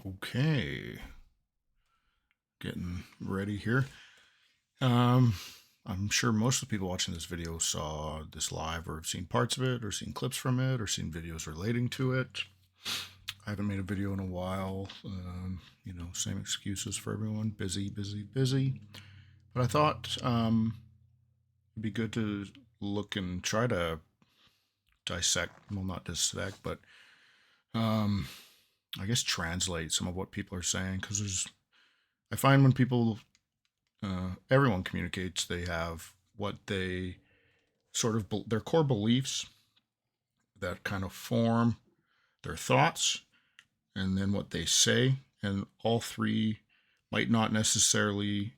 Okay, getting ready here. Um, I'm sure most of the people watching this video saw this live or have seen parts of it or seen clips from it or seen videos relating to it. I haven't made a video in a while. Same excuses for everyone. Busy, busy, busy. But I thought it'd be good to look and try to dissect, well, not dissect, but um, I guess translate some of what people are saying because I find when people everyone communicates. They have what they sort of their core beliefs that kind of form their thoughts, and then what they say, and all three might not necessarily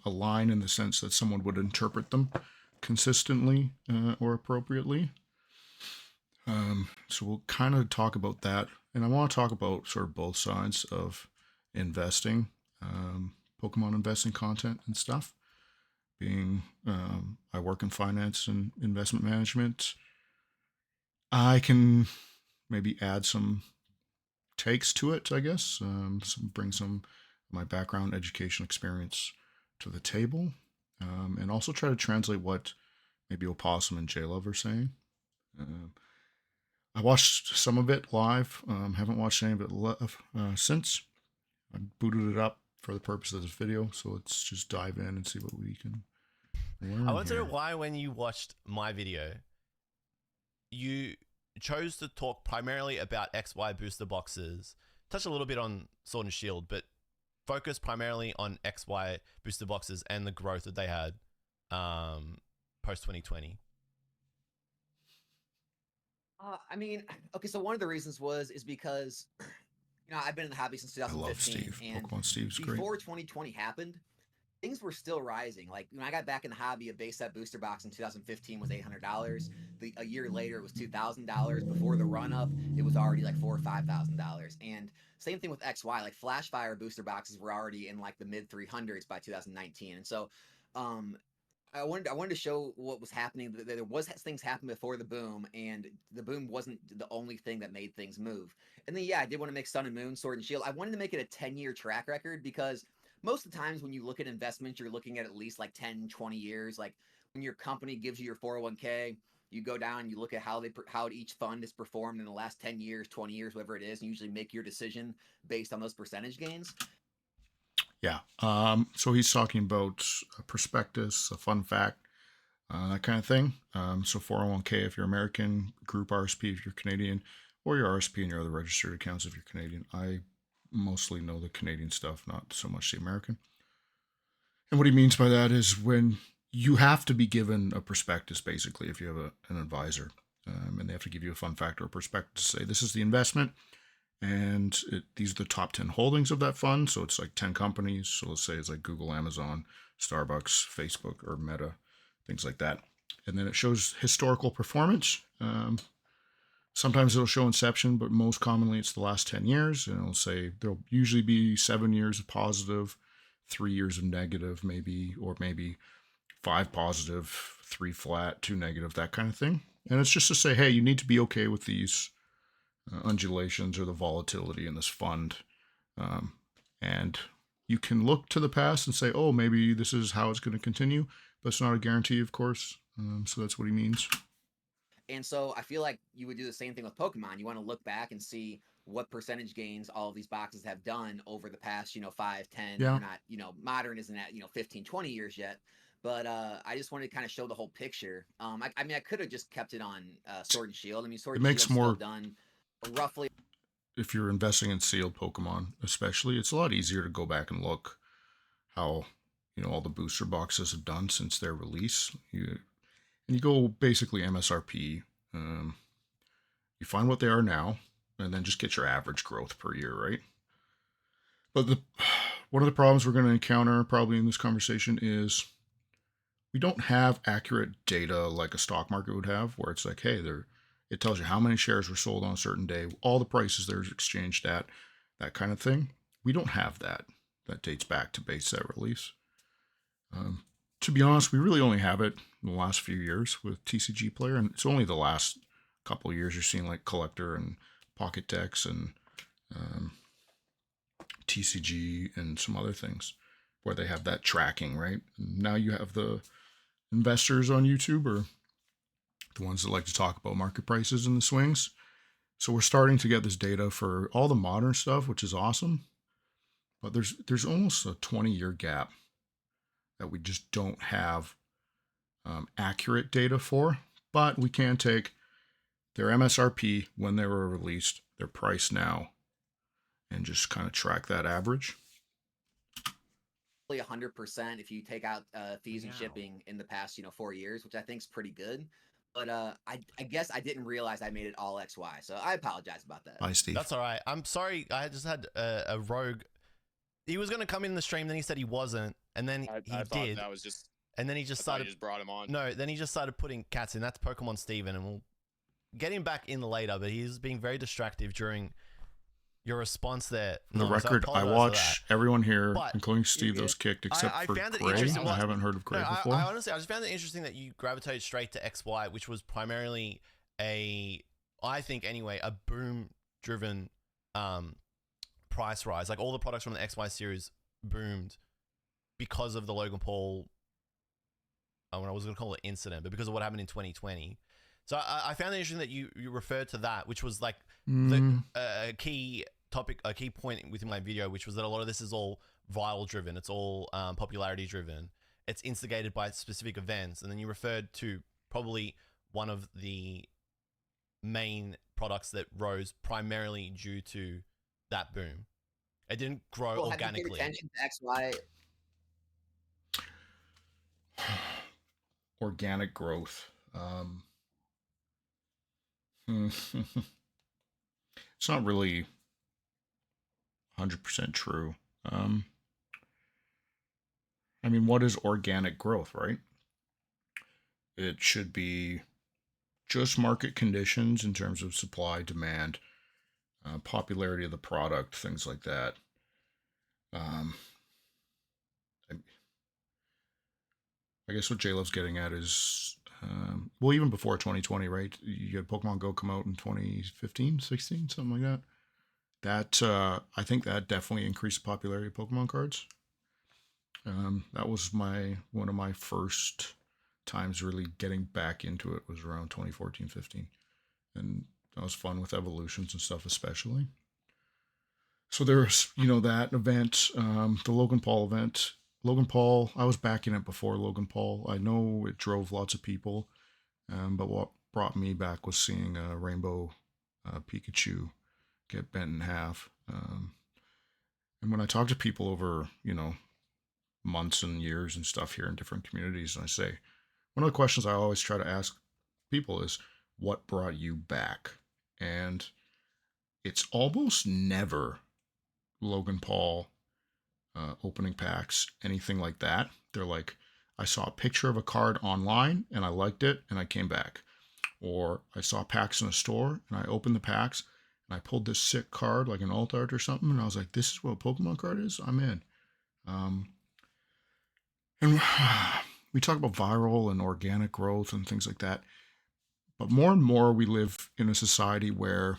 align in the sense that someone would interpret them consistently or appropriately. So we'll kind of talk about that, and I want to talk about sort of both sides of investing, Pokemon investing content and stuff. Being I work in finance and investment management, I can maybe add some takes to it, I guess. Bring some of my background, education, experience to the table, and also try to translate what maybe Opossum and JLove are saying. Uh, I watched some of it live. Haven't watched any of it since. I booted it up for the purpose of this video, so let's just dive in and see what we can I learn want to know here. why, when you watched my video, you chose to talk primarily about XY booster boxes, touch a little bit on Sword and Shield, but focus primarily on XY booster boxes and the growth that they had post 2020. Okay, so one of the reasons is because I've been in the hobby since I love 2015, Steve. and Pokemon Steve's great. before 2020 happened, things were still rising. Like when I got back in the hobby, a base set booster box in 2015 was $800. A year later, it was $2,000. Before the run up, it was already like $4,000 or $5,000. And same thing with XY. Like Flash Fire booster boxes were already in like the mid 300s by 2019. And so, um, I wanted to show what was happening. There was things happen before the boom, and the boom wasn't the only thing that made things move. And then yeah, I did want to make Sun and Moon, Sword and Shield. I wanted to make it a 10-year track record because most of the times when you look at investments, you're looking at least like 10, 20 years. Like when your company gives you your 401k, you go down and you look at how each fund is performed in the last 10 years, 20 years, whatever it is, and you usually make your decision based on those percentage gains. Yeah. So he's talking about a prospectus, a fun fact, that kind of thing. So 401k if you're American, group RSP if you're Canadian, or your RSP and your other registered accounts if you're Canadian. I mostly know the Canadian stuff, not so much the American. And what he means by that is when you have to be given a prospectus, basically, if you have an advisor, and they have to give you a fun fact or a prospectus to say this is the investment, and these are the top 10 holdings of that fund. So it's like 10 companies. So let's say it's like Google, Amazon, Starbucks, Facebook, or Meta, things like that. And then it shows historical performance. Sometimes it'll show inception, but most commonly it's the last 10 years. And it'll say there'll usually be 7 years of positive, 3 years of negative, maybe, or maybe 5 positive, 3 flat, 2 negative, that kind of thing. And it's just to say, hey, you need to be okay with these undulations or the volatility in this fund. Um, and you can look to the past and say, oh, maybe this is how it's going to continue, but it's not a guarantee, of course. So that's what he means. And so I feel like you would do the same thing with Pokemon. You want to look back and see what percentage gains all of these boxes have done over the past, 5, 10. Yeah, We're not, modern isn't at, 15, 20 years yet. But I just wanted to kind of show the whole picture. I mean, I could have just kept it on Sword and Shield. I mean, Sword it and makes Shield's still more, done roughly. if you're investing in sealed Pokemon, especially, it's a lot easier to go back and look how, all the booster boxes have done since their release. And you go basically MSRP. Um, you find what they are now, and then just get your average growth per year, right? But one of the problems we're going to encounter probably in this conversation is we don't have accurate data like a stock market would have, where it's like, hey, it tells you how many shares were sold on a certain day, all the prices there's exchanged at, that kind of thing. We don't have that. That dates back to base set release. Um, to be honest, we really only have it in the last few years with TCG Player, and it's only the last couple of years you're seeing like collector and pocket decks and um, TCG and some other things where they have that tracking, right? Now you have the investors on YouTube, or the ones that like to talk about market prices and the swings. So we're starting to get this data for all the modern stuff, which is awesome. But there's almost a 20-year gap that we just don't have accurate data for. But we can take their MSRP when they were released, their price now, and just kind of track that average. 100% if you take out fees and shipping in the past 4 years, which I think is pretty good. But I guess I didn't realize I made it all XY, so I apologize about that. Bye, Steve. That's all right. I'm sorry. I just had a rogue. He was going to come in the stream, then he said he wasn't, and then he I thought did. that was just. And then he just started. You just brought him on. No, then he just started putting cats in. That's Pokemon Steven, and we'll get him back in later. But he's being very distractive during your response there. For the record, I watch everyone here, But including Steve, that was kicked, except for found it Gray. interesting. I haven't heard of Gray before. I honestly, I just found it interesting that you gravitated straight to XY, which was primarily I think anyway, a boom-driven price rise. Like all the products from the XY series boomed because of the Logan Paul. I was going to call it incident, but because of what happened in 2020. So I found it interesting that you referred to that, which was like a key topic, a key point within my video, which was that a lot of this is all viral driven. It's all popularity driven. It's instigated by specific events. And then you referred to probably one of the main products that rose primarily due to that boom. It didn't grow organically. Have you paid attention to XY? Organic growth. It's not really 100% true. I mean, what is organic growth, right? It should be just market conditions in terms of supply, demand, popularity of the product, things like that. I guess what JLove's getting at is, well, even before 2020, right? You had Pokemon Go come out in 2015, 16, something like that. That I think that definitely increased the popularity of Pokemon cards. That was one of my first times really getting back into it, was around 2014, 15. And that was fun with evolutions and stuff, especially. So there's, that event, the Logan Paul event. Logan Paul, I was backing it before Logan Paul. I know it drove lots of people, but what brought me back was seeing a Rainbow Pikachu get bent in half. And when I talk to people over, months and years and stuff here in different communities, and I say, one of the questions I always try to ask people is, what brought you back? And it's almost never Logan Paul opening packs, anything like that. They're like, I saw a picture of a card online and I liked it and I came back. Or I saw packs in a store and I opened the packs and I pulled this sick card like an alt art or something, and I was like, this is what a Pokemon card is? I'm in. And we talk about viral and organic growth and things like that. But more and more we live in a society where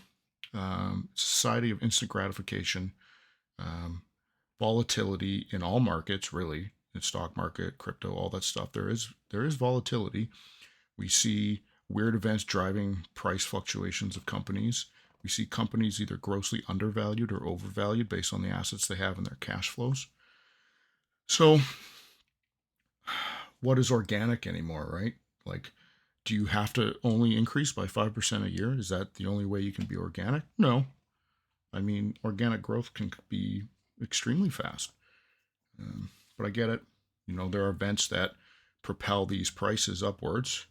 society of instant gratification, volatility in all markets, really, in stock market, crypto, all that stuff. There is volatility. We see weird events driving price fluctuations of companies. We see companies either grossly undervalued or overvalued based on the assets they have and their cash flows. So what is organic anymore, right? Like, do you have to only increase by 5% a year? Is that the only way you can be organic? No. I mean, organic growth can be extremely fast. But I get it. There are events that propel these prices upwards.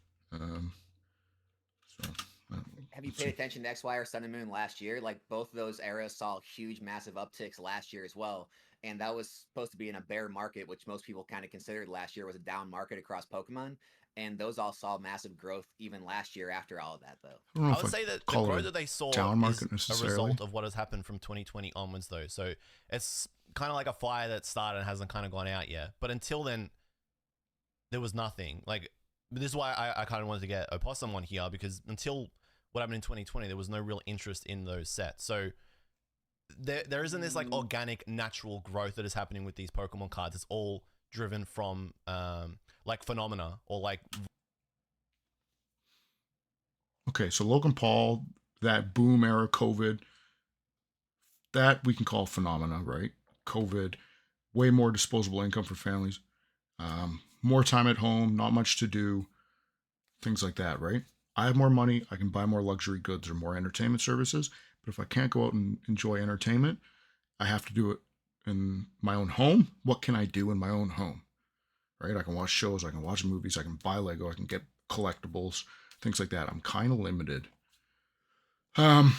Have you paid attention to XY or Sun and Moon last year? Like, both of those eras saw huge, massive upticks last year as well. And that was supposed to be in a bear market, which most people kind of considered last year was a down market across Pokemon. And those all saw massive growth even last year after all of that, though. I would say that the growth that they saw is a result of what has happened from 2020 onwards, though. So it's kind of like a fire that started and hasn't kind of gone out yet. But until then, there was nothing. Like, this is why I kind of wanted to get Opossum on here, because until what happened in 2020, there was no real interest in those sets. So there isn't this like organic natural growth that is happening with these Pokemon cards. It's all driven from like phenomena or like Okay, so Logan Paul, that boom era COVID, that we can call phenomena, right? COVID, way more disposable income for families, more time at home, not much to do, things like that, right? I have more money, I can buy more luxury goods or more entertainment services, but if I can't go out and enjoy entertainment, I have to do it in my own home. What can I do in my own home? Right? I can watch shows, I can watch movies, I can buy Lego, I can get collectibles, things like that. I'm kind of limited. Um,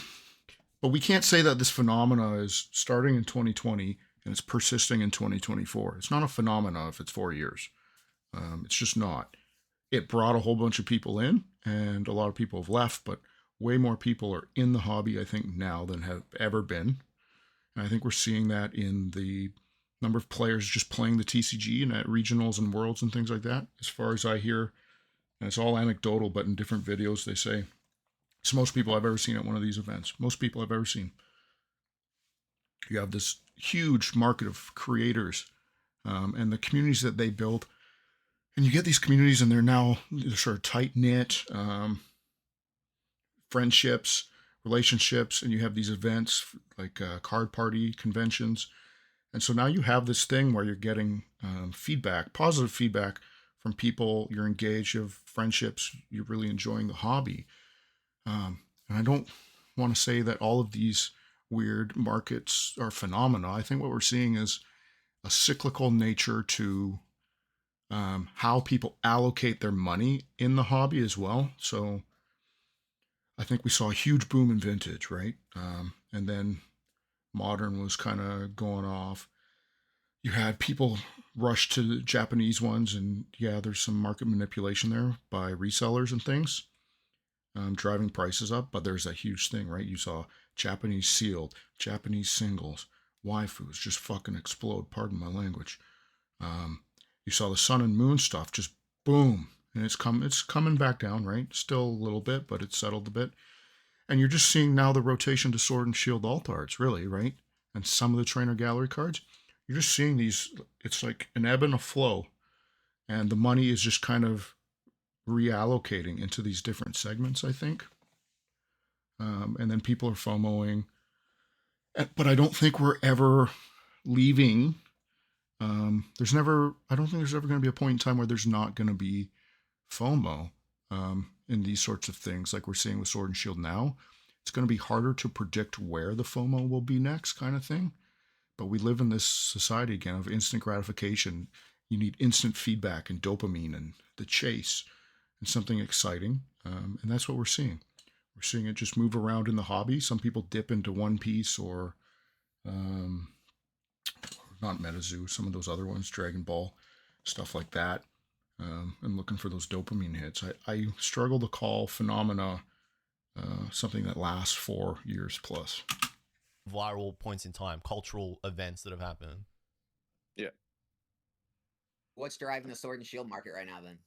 but we can't say that this phenomena is starting in 2020 and it's persisting in 2024. It's not a phenomena if it's 4 years. It's just not. It brought a whole bunch of people in, and a lot of people have left, but way more people are in the hobby, I think, now than have ever been. And I think we're seeing that in the number of players just playing the TCG and at regionals and worlds and things like that. As far as I hear, and it's all anecdotal, but in different videos, they say it's most people I've ever seen at one of these events. Most people I've ever seen. You have this huge market of creators and the communities that they build. And you get these communities, and they're sort of tight knit friendships, relationships, and you have these events like card party conventions. And so now you have this thing where you're getting feedback, positive feedback from people. You're engaged, you have friendships, you're really enjoying the hobby. And I don't want to say that all of these weird markets are phenomena. I think what we're seeing is a cyclical nature to how people allocate their money in the hobby as well. So I think we saw a huge boom in vintage, right? And then modern was kind of going off. You had people rush to the Japanese ones, and yeah, there's some market manipulation there by resellers and things, driving prices up. But there's that huge thing, right? You saw Japanese sealed, Japanese singles, waifus just fucking explode. Pardon my language. You saw the sun and moon stuff just boom, and it's coming back down, right? Still a little bit, but it's settled a bit. And you're just seeing now the rotation to Sword and Shield alt arts, really, right? And some of the trainer gallery cards. You're just seeing these, it's like an ebb and a flow. And the money is just kind of reallocating into these different segments, I think. And then people are FOMOing. But I don't think we're ever leaving. I don't think there's ever going to be a point in time where there's not going to be FOMO in these sorts of things, like we're seeing with Sword and Shield now. It's going to be harder to predict where the FOMO will be next, kind of thing. But we live in this society again of instant gratification. You need instant feedback and dopamine and the chase and something exciting. And that's what we're seeing. We're seeing it just move around in the hobby. Some people dip into One Piece or not MetaZoo, some of those other ones, Dragon Ball, stuff like that, and looking for those dopamine hits. I struggle to call phenomena something that lasts 4 years plus. viral points in time, cultural events that have happened. Yeah. What's driving the Sword and Shield market right now, then?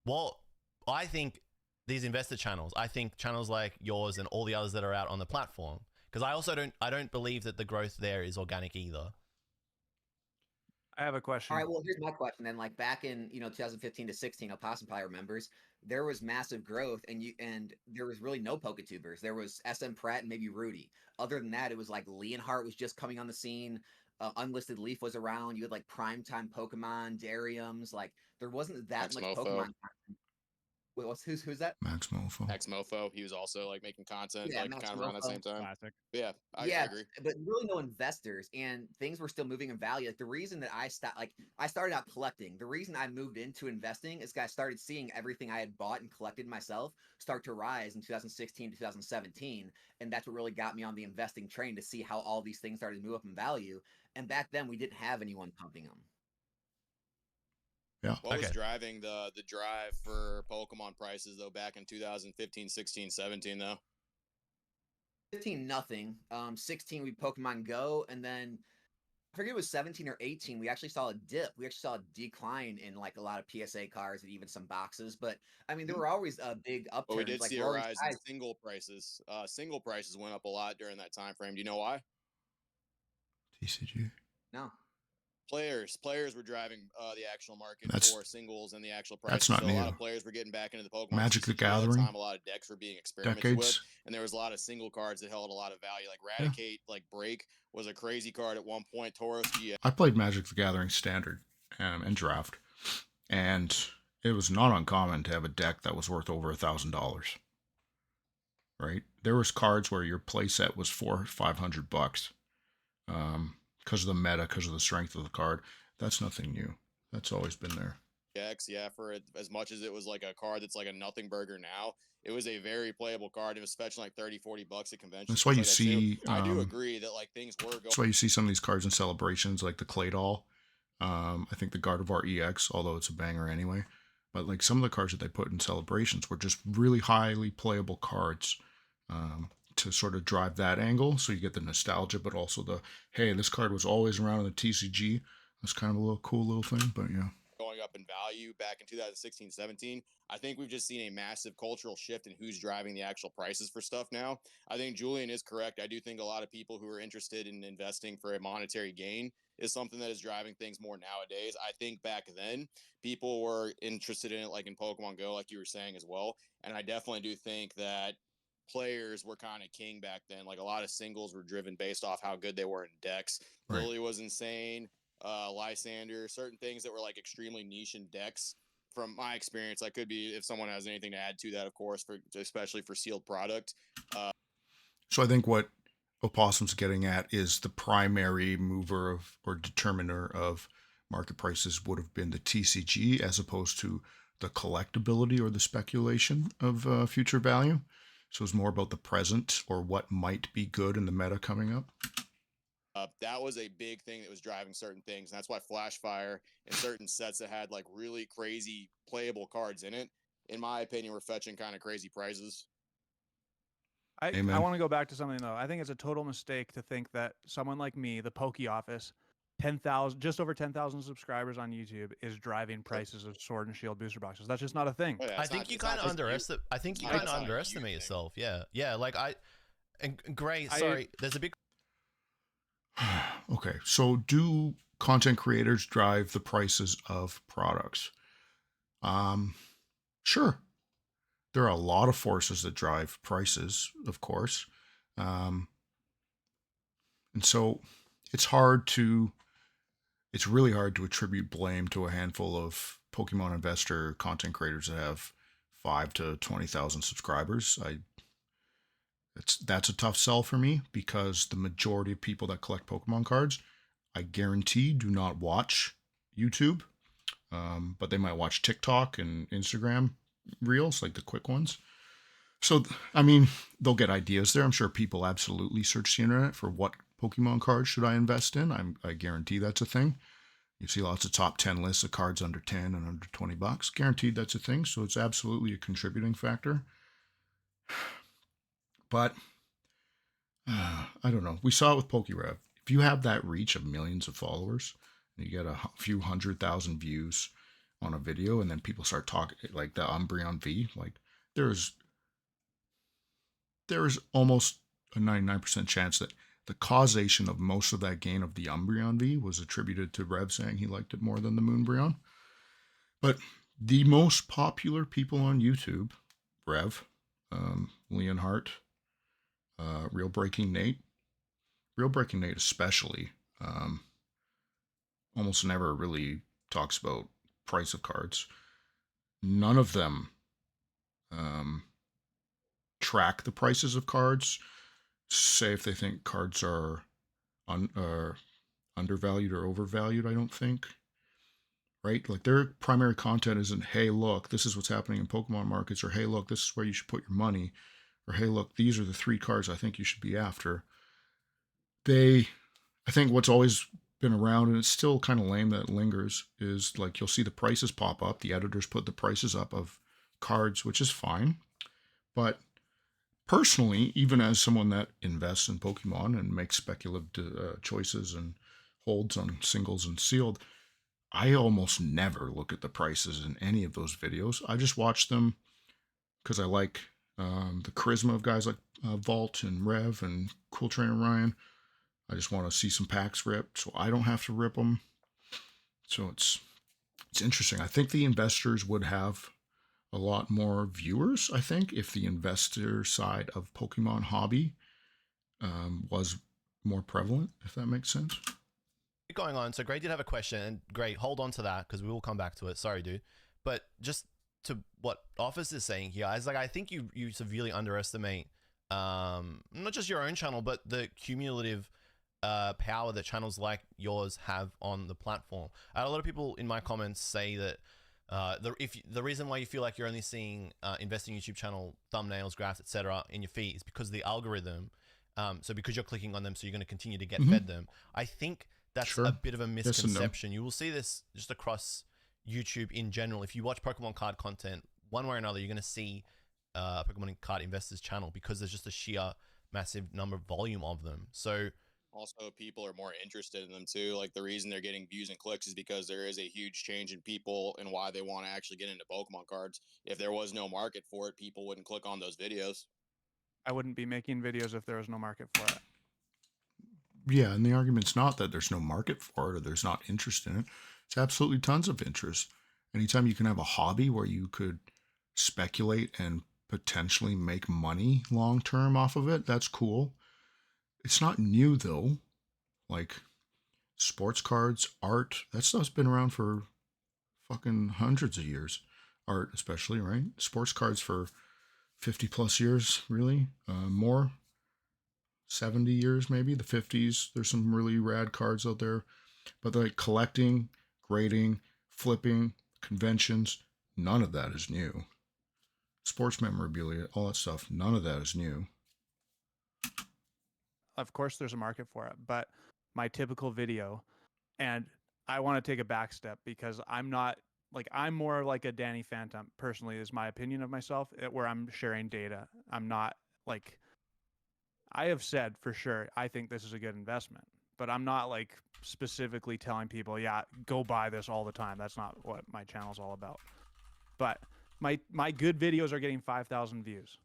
Well, I think these investor channels, I think channels like yours and all the others that are out on the platform, because I don't believe that the growth there is organic either. I have a question. All right, well, here's my question then. Like back in 2015 to 16, Opossum probably remembers, there was massive growth, and there was really no PokeTubers. There was SM Pratt and maybe Rudy. Other than that, it was like Leonhardt was just coming on the scene. Unlisted Leaf was around. You had like primetime Pokemon, Dariums. Like there wasn't that much Pokemon. Wait, who's that? Max Mofo. Max Mofo. He was also like making content Yeah, like Max kind of around that Mofo. same time. Classic. Yeah, I agree. But really no investors, and things were still moving in value. Like the reason that I started out collecting. The reason I moved into investing is I started seeing everything I had bought and collected myself start to rise in 2016 to 2017, and that's what really got me on the investing train to see how all these things started to move up in value. And back then we didn't have anyone pumping them. Yeah. What was driving the drive for Pokemon prices though back in 2015, 16, 17 though? 15 nothing. 16 we Pokemon Go, and then I forget it was 17 or 18. We actually saw a dip. We actually saw a decline in like a lot of PSA cards and even some boxes. But I mean, there were always big But we upturns. did Like see a rolling rise in skies. single prices. Single prices went up a lot during that time frame. Do you know why? TCG. No. Players were driving the actual market for singles and the actual That's prices. not So new. a lot of players were getting back into the Pokemon Magic the TCG at that Gathering, time. A lot of decks were being experimented with, decades. and there was a lot of single cards that held a lot of value. Like Yeah. Raticate, like Break was a crazy card at one point. Tauros GX. I played Magic the Gathering Standard and Draft, and it was not uncommon to have a deck that was worth over $1,000. Right? There was cards where your playset was $400-500, because of the meta, because of the strength of the card. That's nothing new. That's always been there. Yeah, for as much as it was like a card that's like a nothing burger now, it was a very playable card. It was fetching like $30-40 at conventions. That's why you like see. I do agree that like things were going. That's why you see some of these cards in celebrations, like the Clay Doll. I think the Gardevoir EX, although it's a banger anyway. But like some of the cards that they put in celebrations were just really highly playable cards, to sort of drive that angle. So you get the nostalgia, but also the, hey, this card was always around in the TCG. That's kind of a little cool little thing, but yeah. Going up in value back in 2016-17. I think we've just seen a massive cultural shift in who's driving the actual prices for stuff now. I think Julian is correct. I do think a lot of people who are interested in investing for a monetary gain is something that is driving things more nowadays. I think back then people were interested in it, like in Pokemon Go, like you were saying as well. And I definitely do think that players were kind of king back then. Like a lot of singles were driven based off how good they were in decks. Right. Lily was insane. Lysander, certain things that were like extremely niche in decks. From my experience, I could be, if someone has anything to add to that, of course, for especially for sealed product. So I think what Opossum's getting at is the primary mover of or determiner of market prices would have been the TCG as opposed to the collectability or the speculation of future value. So it's more about the present or what might be good in the meta coming up. That was a big thing that was driving certain things. And that's why Flashfire and certain sets that had like really crazy playable cards in it, in my opinion, were fetching kind of crazy prices. I Amen. want to go back to something though. I think it's a total mistake to think that someone like me, the Poke Office, 10,000, just over 10,000 subscribers on YouTube, is driving prices of Sword and Shield booster boxes. That's just not a thing. Oh, yeah, I think you kind of underestimate. I think you kind of underestimate yourself. Yeah. Like and Gray. Sorry, there's a big. Okay, so do content creators drive the prices of products? Sure. There are a lot of forces that drive prices, of course. And so it's really hard to attribute blame to a handful of Pokemon investor content creators that have 5 to 20,000 subscribers. That's a tough sell for me because the majority of people that collect Pokemon cards, I guarantee, do not watch YouTube, but they might watch TikTok and Instagram reels, like the quick ones. So, I mean, they'll get ideas there. I'm sure people absolutely search the internet for what Pokemon cards should I invest in. I guarantee that's a thing. You see lots of top 10 lists of cards under 10 and under $20. Guaranteed that's a thing. So it's absolutely a contributing factor. But I don't know. We saw it with PokeRev. If you have that reach of millions of followers, and you get a few 100,000 views on a video, and then people start talking like the Umbreon V, like there's almost a 99% chance that the causation of most of that gain of the Umbreon V was attributed to Rev saying he liked it more than the Moonbreon. But the most popular people on YouTube, Rev, Leonhardt, Real Breaking Nate especially, almost never really talks about price of cards. None of them track the prices of cards, say if they think cards are undervalued or overvalued. I don't think. Right? Like their primary content isn't, hey, look, this is what's happening in Pokemon markets, or hey, look, this is where you should put your money, or hey, look, these are the 3 cards I think you should be after. I think what's always been around, and it's still kind of lame that it lingers, is like you'll see the prices pop up. The editors put the prices up of cards, which is fine. But personally, even as someone that invests in Pokemon and makes speculative choices and holds on singles and sealed, I almost never look at the prices in any of those videos. I just watch them because I like the charisma of guys like Vault and Rev and Cool Trainer Ryan. I just want to see some packs ripped, so I don't have to rip them. So it's interesting. I think the investors would have a lot more viewers, I think, if the investor side of Pokemon hobby was more prevalent, if that makes sense. Going on. So Gray did have a question, and Gray, hold on to that because we will come back to it. Sorry, dude. But just to what Office is saying here, I think you severely underestimate not just your own channel, but the cumulative power that channels like yours have on the platform. I had a lot of people in my comments say that the reason why you feel like you're only seeing investing YouTube channel thumbnails, graphs, etc. in your feed is because of the algorithm. So because you're clicking on them, so you're going to continue to get fed them. I think that's a bit of a misconception. You will see this just across YouTube in general. If you watch Pokemon card content, one way or another, you're going to see Pokemon card investors channel because there's just a sheer massive number of volume of them. So also people are more interested in them too. Like the reason they're getting views and clicks is because there is a huge change in people and why they want to actually get into Pokemon cards. If there was no market for it, people wouldn't click on those videos. I wouldn't be making videos if there was no market for it. Yeah, and the argument's not that there's no market for it or there's not interest in it. It's absolutely tons of interest. Anytime you can have a hobby where you could speculate and potentially make money long term off of it, that's cool. It's not new though. Like sports cards, art, that stuff's been around for fucking hundreds of years. Art especially, right? Sports cards for 50 plus years, really. More. 70 years maybe, the 50s. There's some really rad cards out there. But like collecting, grading, flipping, conventions, none of that is new. Sports memorabilia, all that stuff, none of that is new. Of course there's a market for it, but my typical video, and I want to take a back step because I'm not like, I'm more like a Danny Phantom personally, is my opinion of myself, where I'm sharing data. I'm not like, I have said for sure I think this is a good investment, but I'm not like specifically telling people, yeah, go buy this all the time. That's not what my channel's all about. But my good videos are getting 5,000 views.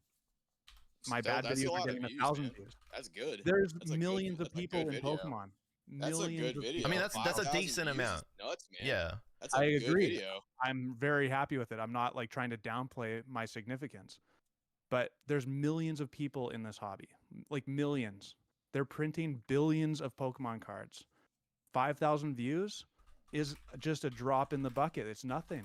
My bad videos are getting 1,000 views. That's good. There's millions of people in Pokemon. That's a good video. I mean, that's a decent amount. Nuts, man. Yeah, that's a I good agree. Video. I'm very happy with it. I'm not like trying to downplay my significance, but there's millions of people in this hobby, like millions. They're printing billions of Pokemon cards. 5,000 views is just a drop in the bucket. It's nothing.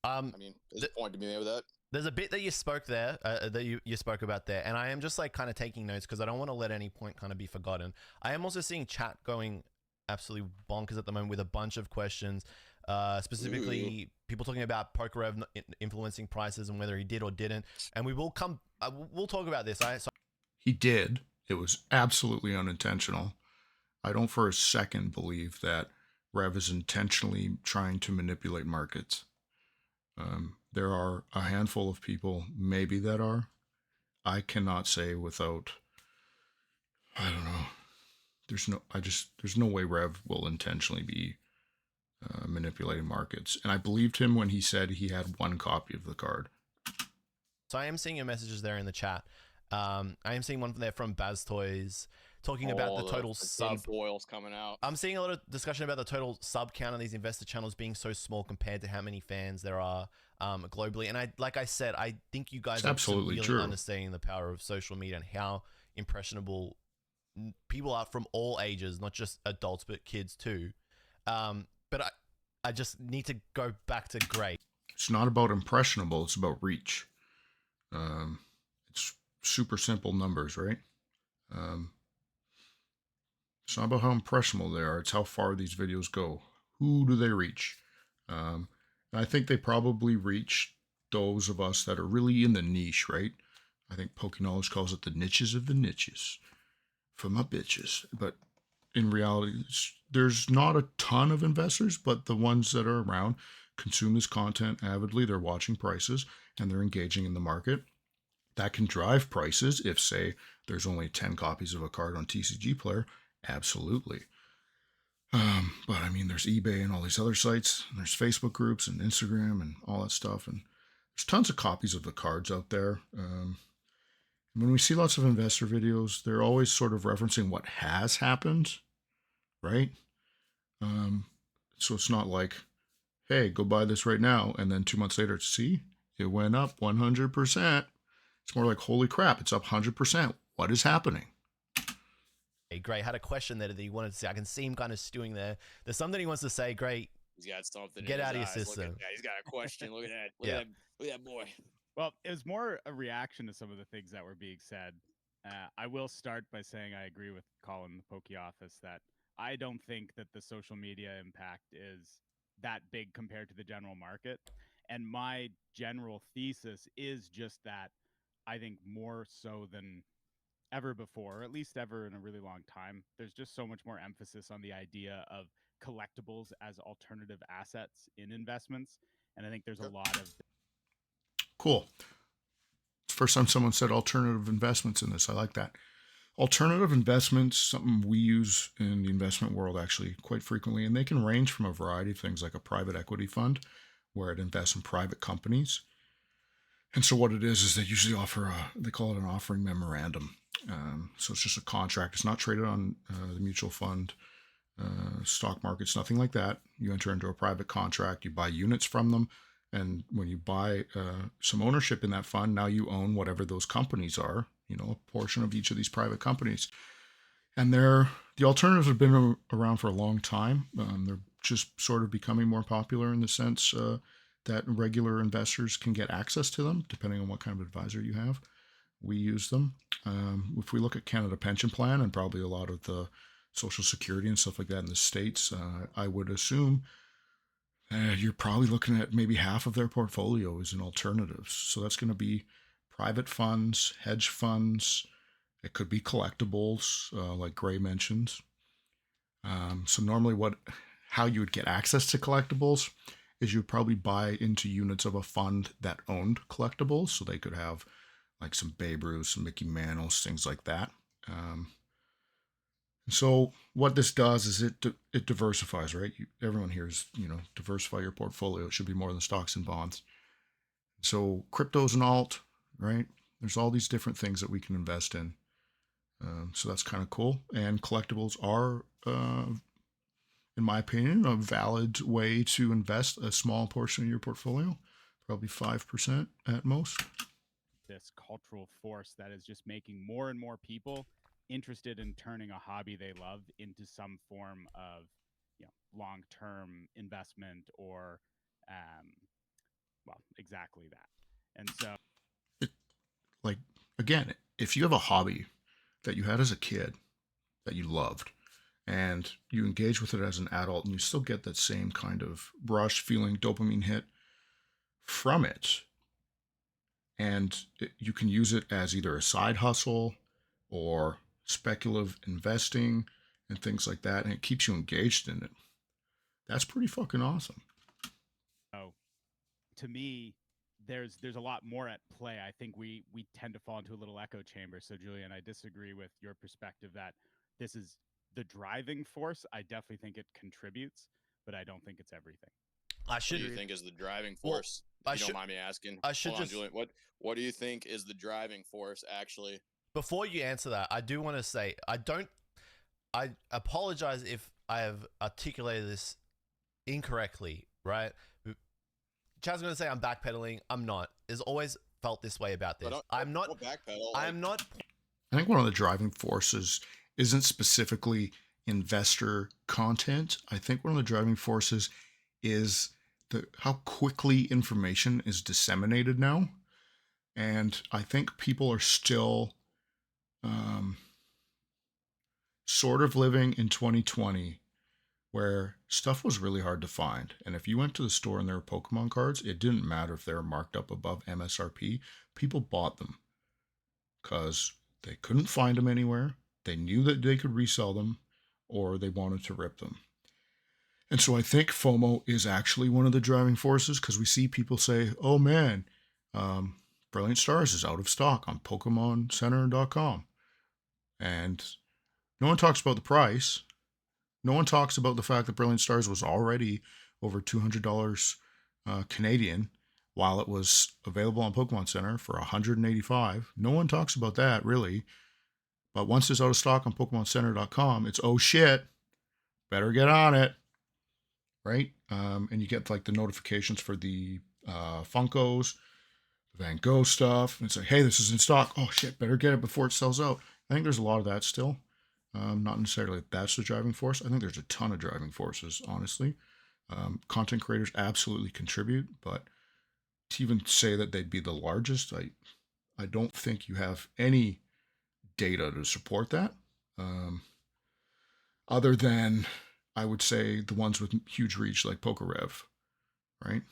I mean, there's a point to be made with that. There's a bit that you spoke there, that you spoke about there, and I am just like kind of taking notes because I don't want to let any point kind of be forgotten. I am also seeing chat going absolutely bonkers at the moment with a bunch of questions, specifically people talking about PokeRev influencing prices and whether he did or didn't. And we will come, we'll talk about this. He did. It was absolutely unintentional. I don't for a second believe that Rev is intentionally trying to manipulate markets. There are a handful of people maybe that are. I cannot say without, I don't know. There's no way Rev will intentionally be manipulating markets. And I believed him when he said he had one copy of the card. So I am seeing your messages there in the chat. I am seeing one there from Baz Toys talking about the total sub boils coming out. I'm seeing a lot of discussion about the total sub count on these investor channels being so small compared to how many fans there are globally. And I said, I think you guys are absolutely really true. Understanding the power of social media and how impressionable people are from all ages, not just adults but kids too. But I just need to go back to Gray. It's not about impressionable, it's about reach. It's super simple numbers, right? It's not about how impressionable they are, it's how far these videos go. Who do they reach? And I think they probably reach those of us that are really in the niche, right? I think Pokeknowledge calls it the niches of the niches. For my bitches. But in reality, there's not a ton of investors, but the ones that are around consume this content avidly. They're watching prices and they're engaging in the market. That can drive prices if, say, there's only 10 copies of a card on TCG Player Absolutely. But I mean, there's eBay and all these other sites, and there's Facebook groups and Instagram and all that stuff, and there's tons of copies of the cards out there. When we see lots of investor videos, they're always sort of referencing what has happened, right? Um, so it's not like, hey, go buy this right now, and then 2 months later, see, it went up 100%. It's more like, holy crap, it's up 100%. What is happening? Hey, Gray had a question there that he wanted to say. I can see him kind of stewing there. There's something he wants to say. Gray, He's got something. Get in out of his your eyes. Look at system. that. He's got a question. Look at that. Look Yeah. at that. Look at that boy. Well, it was more a reaction to some of the things that were being said. I will start by saying I agree with Colin, the Pokey Office, that I don't think that the social media impact is that big compared to the general market. And my general thesis is just that I think more so than ever before, or at least ever in a really long time, there's just so much more emphasis on the idea of collectibles as alternative assets in investments. And I think there's a lot of Cool. It's the first time someone said alternative investments in this. I like that. Alternative investments, something we use in the investment world actually quite frequently, and they can range from a variety of things like a private equity fund where it invests in private companies. And so what it is they usually offer they call it an offering memorandum. So it's just a contract. It's not traded on the mutual fund, stock markets, nothing like that. You enter into a private contract, you buy units from them, and when you buy some ownership in that fund, now you own whatever those companies are, a portion of each of these private companies. And the alternatives have been around for a long time. They're just sort of becoming more popular in the sense that regular investors can get access to them, depending on what kind of advisor you have. We use them. If we look at Canada Pension Plan and probably a lot of the Social Security and stuff like that in the States, I would assume you're probably looking at maybe half of their portfolio is in alternatives. So that's going to be private funds, hedge funds. It could be collectibles, like Gray mentioned. So normally how you would get access to collectibles is you'd probably buy into units of a fund that owned collectibles. So they could have like some Babe Ruth, some Mickey Mantles, things like that. So what this does is it diversifies, right? Everyone here is, diversify your portfolio. It should be more than stocks and bonds. So crypto's an alt, right? There's all these different things that we can invest in. So that's kind of cool. And collectibles are, in my opinion, a valid way to invest a small portion of your portfolio, probably 5% at most. this cultural force that is just making more and more people interested in turning a hobby they love into some form of long-term investment or exactly that. And so Like, again, if you have a hobby that you had as a kid that you loved and you engage with it as an adult and you still get that same kind of rush feeling, dopamine hit from it, and you can use it as either a side hustle or speculative investing and things like that, and it keeps you engaged in it. That's pretty fucking awesome. to me, there's a lot more at play. I think we tend to fall into a little echo chamber. So Julian, I disagree with your perspective that this is the driving force. I definitely think it contributes, but I don't think it's everything. What do you think is the driving force? If you don't mind me asking. Hold on, Julian. What do you think is the driving force actually? Before you answer that, I do want to say I apologize if I have articulated this incorrectly, right? Chad's going to say I'm backpedaling. I'm not. There's always felt this way about this. I'm not backpedal. I'm not. I think one of the driving forces isn't specifically investor content. I think one of the driving forces is how quickly information is disseminated now. And I think people are still sort of living in 2020 where stuff was really hard to find. And if you went to the store and there were Pokemon cards, it didn't matter if they were marked up above MSRP. People bought them because they couldn't find them anywhere. They knew that they could resell them or they wanted to rip them. And so I think FOMO is actually one of the driving forces because we see people say, oh man, Brilliant Stars is out of stock on PokemonCenter.com. And No one talks about the price. No one talks about the fact that Brilliant Stars was already over $200 Canadian while it was available on Pokemon Center for $185. No one talks about that, really. But once it's out of stock on PokemonCenter.com, it's, oh shit, better get on it, right? And you get like the notifications for the Funkos, the Van Gogh stuff, and it's like, hey, this is in stock. Oh shit, better get it before it sells out. I think there's a lot of that still. Not necessarily that's the driving force. I think there's a ton of driving forces, honestly. Content creators absolutely contribute, but to even say that they'd be the largest, I don't think you have any data to support that. Other than, I would say, the ones with huge reach like PokeRev, right?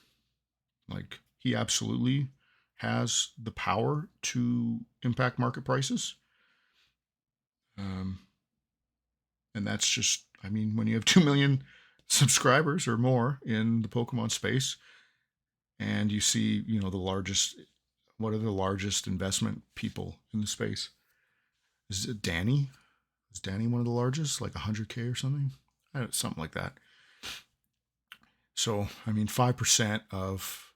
Like, he absolutely has the power to impact market prices. And that's just, I mean, when you have 2 million subscribers or more in the Pokemon space, and you see, you know, what are the largest investment people in the space? Is it Danny? Is Danny one of the largest, like 100K or something? Something like that. So, I mean, 5% of,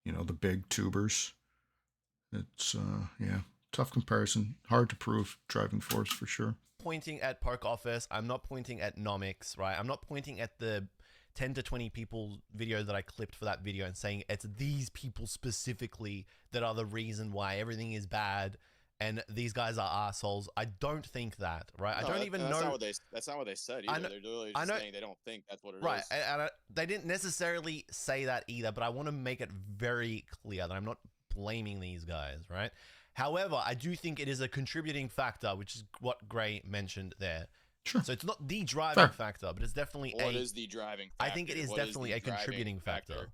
you know, the big tubers. It's, yeah, tough comparison. Hard to prove driving force for sure. Pointing at Poke Office, I'm not pointing at Nomics, right? I'm not pointing at the 10 to 20 people video that I clipped for that video and saying it's these people specifically that are the reason why everything is bad and these guys are assholes. I don't think that, right? No, I don't even know. That's not what they said either. They're literally just saying they don't think that's what it is. Right, and they didn't necessarily say that either, but I want to make it very clear that I'm not blaming these guys, right? However, I do think it is a contributing factor, which is what Gray mentioned there. Sure. So it's not the driving factor, but it's definitely What is the driving factor? I think it is definitely a contributing factor.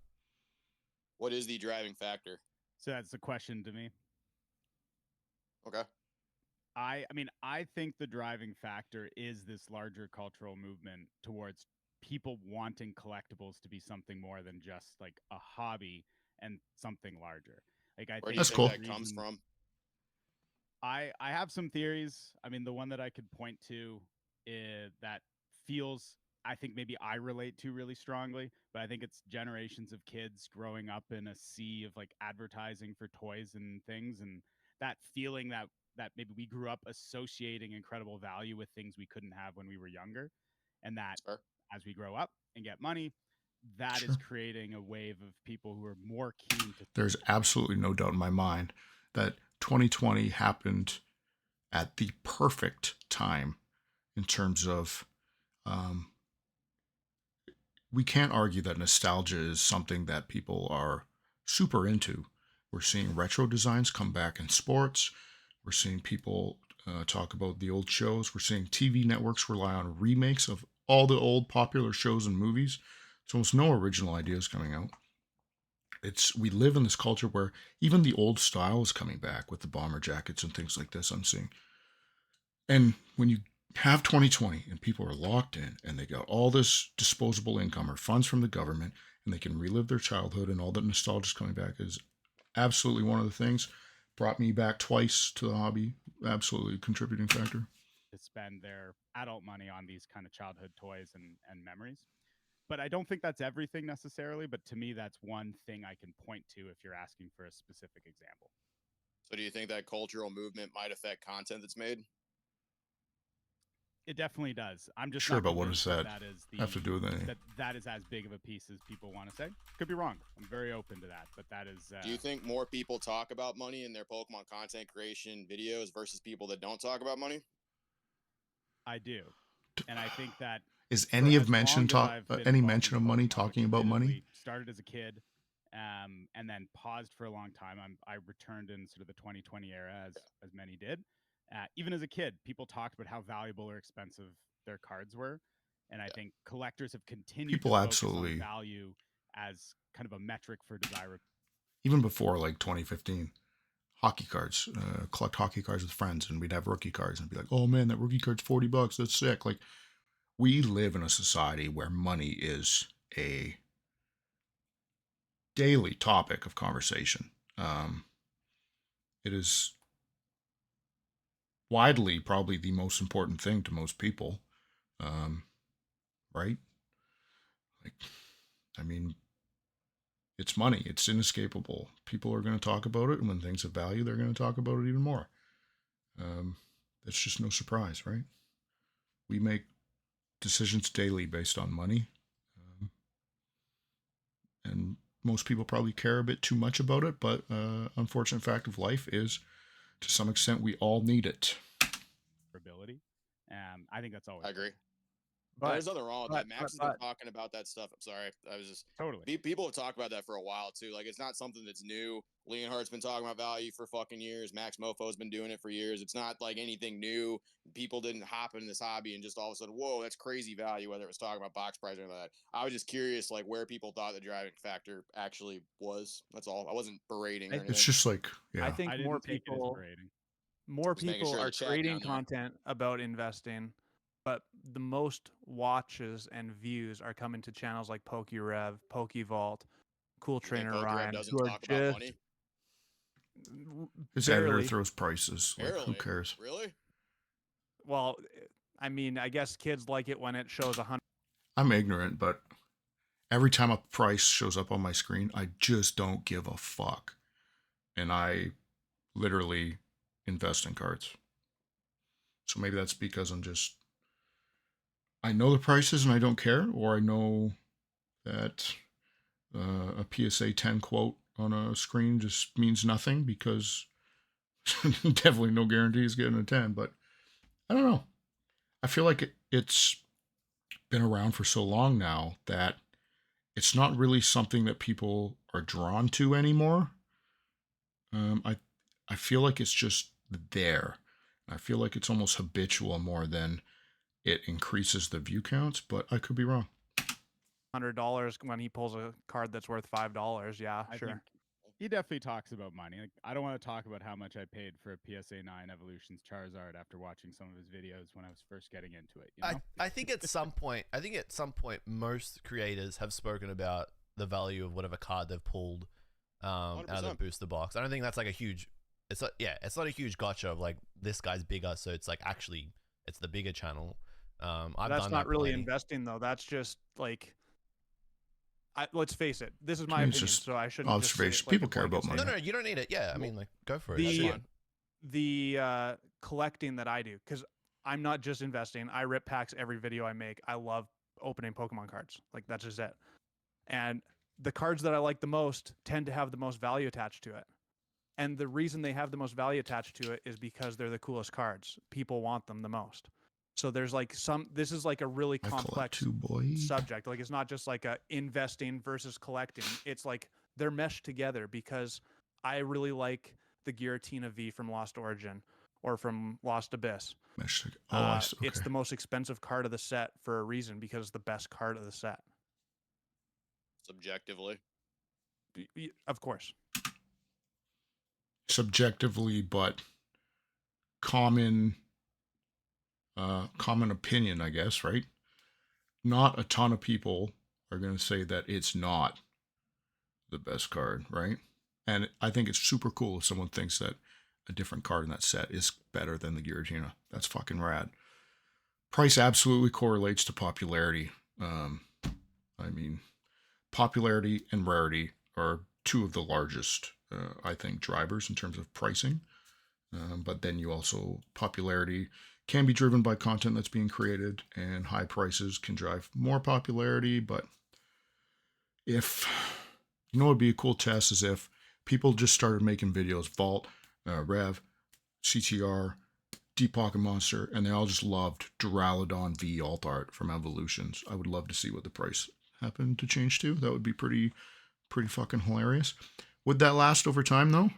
What is the driving factor? So that's the question to me. Okay. I mean, I think the driving factor is this larger cultural movement towards people wanting collectibles to be something more than just like a hobby and something larger. Like, I Where think do you think that comes from? I have some theories. I mean, the one that I could point to that feels, I think maybe I relate to really strongly, but I think it's generations of kids growing up in a sea of like advertising for toys and things, and that feeling that maybe we grew up associating incredible value with things we couldn't have when we were younger, and that as we grow up and get money, that is creating a wave of people who are more keen to. There's absolutely no doubt in my mind that 2020 happened at the perfect time in terms of, we can't argue that nostalgia is something that people are super into. We're seeing retro designs come back in sports. We're seeing people talk about the old shows. We're seeing TV networks rely on remakes of all the old popular shows and movies. There's almost no original ideas coming out. We live in this culture where even the old style is coming back with the bomber jackets and things like this I'm seeing. And when you have 2020 and people are locked in and they got all this disposable income or funds from the government and they can relive their childhood and all that nostalgia is coming back is absolutely one of the things. Brought me back twice to the hobby. Absolutely contributing factor. To spend their adult money on these kind of childhood toys and memories. But I don't think that's everything necessarily, but to me, that's one thing I can point to if you're asking for a specific example. So do you think that cultural movement might affect content that's made? It definitely does. I'm just sure, not but what does that have to do with anything? That is as big of a piece as people want to say. Could be wrong. I'm very open to that, but that is. Do you think more people talk about money in their Pokemon content creation videos versus people that don't talk about money? I do, and I think that is any of mention any mention of money talking about money? Started as a kid, and then paused for a long time. I returned in sort of the 2020 era, as many did. Even as a kid, people talked about how valuable or expensive their cards were, and I think collectors have continued to focus on value as kind of a metric for desirability. Even before like 2015, hockey cards, collect hockey cards with friends, and we'd have rookie cards and be like, "Oh man, that rookie card's $40. That's sick!" Like, we live in a society where money is a daily topic of conversation. It is widely probably the most important thing to most people, right? Like, I mean, it's money. It's inescapable. People are going to talk about it, and when things have value, they're going to talk about it even more. It's just no surprise, right? We make decisions daily based on money, and most people probably care a bit too much about it. But unfortunate fact of life is, to some extent, we all need it. Ability. I think that's always. I agree. But There's nothing wrong with that. Max has but- been talking about that stuff. I'm sorry. I was just Totally. people have talked about that for a while too. Like, it's not something that's new. Leonhardt's been talking about value for fucking years. Max Mofo's been doing it for years. It's not like anything new. People didn't hop in this hobby and just all of a sudden, whoa, that's crazy value. Whether it was talking about box price or anything like that. I was just curious, like, where people thought the driving factor actually was. That's all. I wasn't berating or anything. It's just like, yeah. I think I more didn't take it as people berating. more Just making people sure the are chat creating down there. content about investing, but the most watches and views are coming to channels like okJluv, Pokevault, Cool You think Trainer okJluv Ryan, doesn't who are talk about just money? His editor barely. throws prices. Like, who Barely. cares? Really? Well, I mean, I guess kids like it when it shows 100. I'm ignorant, but every time a price shows up on my screen, I just don't give a fuck. And I literally invest in cards. So maybe that's because I know the prices and I don't care, or I know that a PSA 10 quote on a screen just means nothing because definitely no guarantees getting a 10. But I don't know. I feel like it's been around for so long now that it's not really something that people are drawn to anymore. I feel like it's just there. I feel like it's almost habitual more than it increases the view counts, but I could be wrong. $100 when he pulls a card that's worth $5. Yeah, I sure. think he definitely talks about money. Like, I don't want to talk about how much I paid for a PSA 9 Evolutions Charizard after watching some of his videos when I was first getting into it. You know? I think at some point, most creators have spoken about the value of whatever card they've pulled out of the 100%. booster box. I don't think that's like a huge. It's not a huge gotcha of like this guy's bigger, so it's like actually it's the bigger channel. I've That's done not that really plenty. investing though. That's just like, let's face it. This is my I mean, it's opinion, just so I shouldn't just say it observation. like People a care about blanket money. No, you don't need it. Yeah, I mean, like, go for it. The- That's fine. The collecting that I do, because I'm not just investing. I rip packs every video I make. I love opening Pokemon cards. Like, that's just it. And the cards that I like the most tend to have the most value attached to it. And the reason they have the most value attached to it is because they're the coolest cards. People want them the most. So there's like this is like a really I collect complex too, boy. subject. Like, it's not just like a investing versus collecting. It's like they're meshed together because I really like the Giratina V from Lost Origin or from Lost Abyss. Okay. It's the most expensive card of the set for a reason, because it's the best card of the set. Subjectively. Of course. Subjectively, but common opinion, I guess, right? Not a ton of people are going to say that it's not the best card, right? And I think it's super cool if someone thinks that a different card in that set is better than the Giratina. That's fucking rad. Price absolutely correlates to popularity. I mean, popularity and rarity are two of the largest, I think, drivers in terms of pricing. But then popularity can be driven by content that's being created, and high prices can drive more popularity. But if, what would be a cool test is if people just started making videos, Vault, Rev, CTR, Deep Pocket Monster, and they all just loved Duraludon V alt art from Evolutions. I would love to see what the price happened to change to. That would be pretty fucking hilarious. Would that last over time though?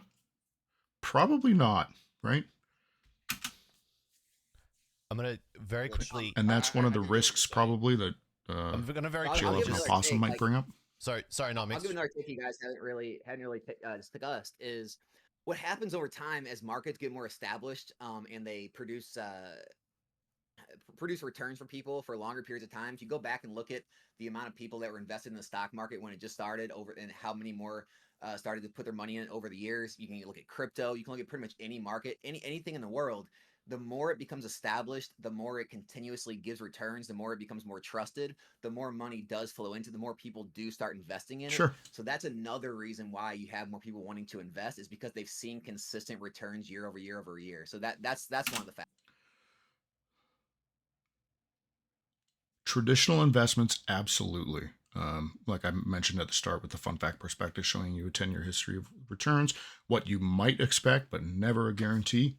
Probably not, right? I'm gonna very quickly. And that's one of the I get what risks you're saying. probably that I'm gonna very I'll quickly. give J-Love and another Opossum take, might like- bring up. Sorry, I'll Nomics. give another tip you guys haven't really discussed is what happens over time as markets get more established and they produce returns for people for longer periods of time. If you go back and look at the amount of people that were invested in the stock market when it just started and how many more started to put their money in it over the years, you can look at crypto. You can look at pretty much any market, anything in the world. the more it becomes established, the more it continuously gives returns, the more it becomes more trusted, the more money does flow into, the more people do start investing in it. Sure. So that's another reason why you have more people wanting to invest, is because they've seen consistent returns year over year over year. So that's one of the factors. Traditional investments, absolutely. Like I mentioned at the start with the fun fact prospectus showing you a 10-year history of returns, what you might expect, but never a guarantee.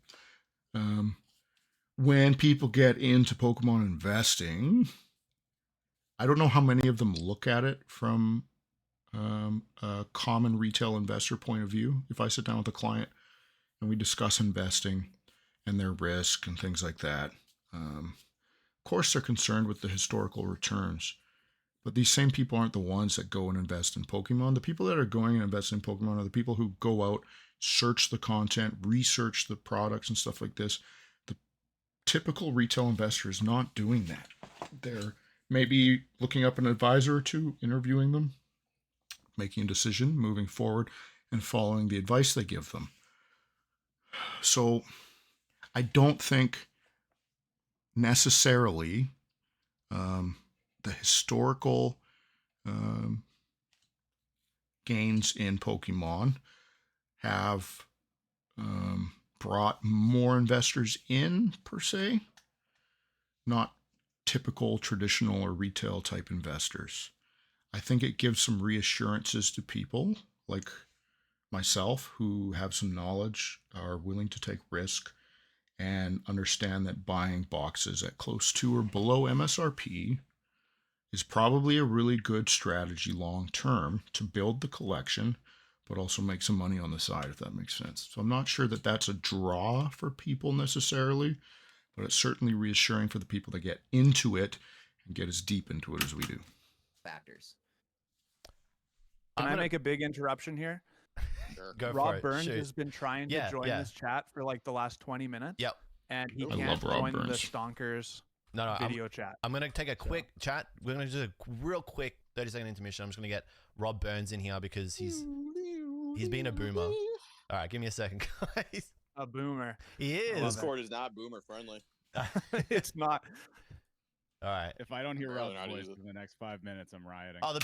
When people get into Pokemon investing, I don't know how many of them look at it from a common retail investor point of view. If I sit down with a client and we discuss investing and their risk and things like that, of course they're concerned with the historical returns. But these same people aren't the ones that go and invest in Pokemon. The people that are going and investing in Pokemon are the people who go out, search the content, research the products and stuff like this. The typical retail investor is not doing that. They're maybe looking up an advisor or two, interviewing them, making a decision, moving forward, and following the advice they give them. So I don't think necessarily the historical gains in Pokemon have brought more investors in, per se. Not typical traditional or retail type investors. I think it gives some reassurances to people like myself who have some knowledge, are willing to take risk, and understand that buying boxes at close to or below MSRP is probably a really good strategy long term to build the collection, but also make some money on the side, if that makes sense. So I'm not sure that that's a draw for people necessarily, but it's certainly reassuring for the people that get into it and get as deep into it as we do. Factors. Can I make a big interruption here? Sure. Go for Rob it. Burns Shoot. has been trying Yeah, to join yeah. this chat for like the last 20 minutes. Yep. And he I can't love Rob join the Burns. Stonkers No, video chat. I'm going to take a quick chat. We're going to do a real quick 30-second intermission. I'm just going to get Rob Burns in here because he's been a boomer. All right, give me a second, guys. A boomer. He is. Discord is not boomer friendly. It's not. All right. If I don't hear I'd rather Rob's not voice use it. in the next 5 minutes, I'm rioting. Oh,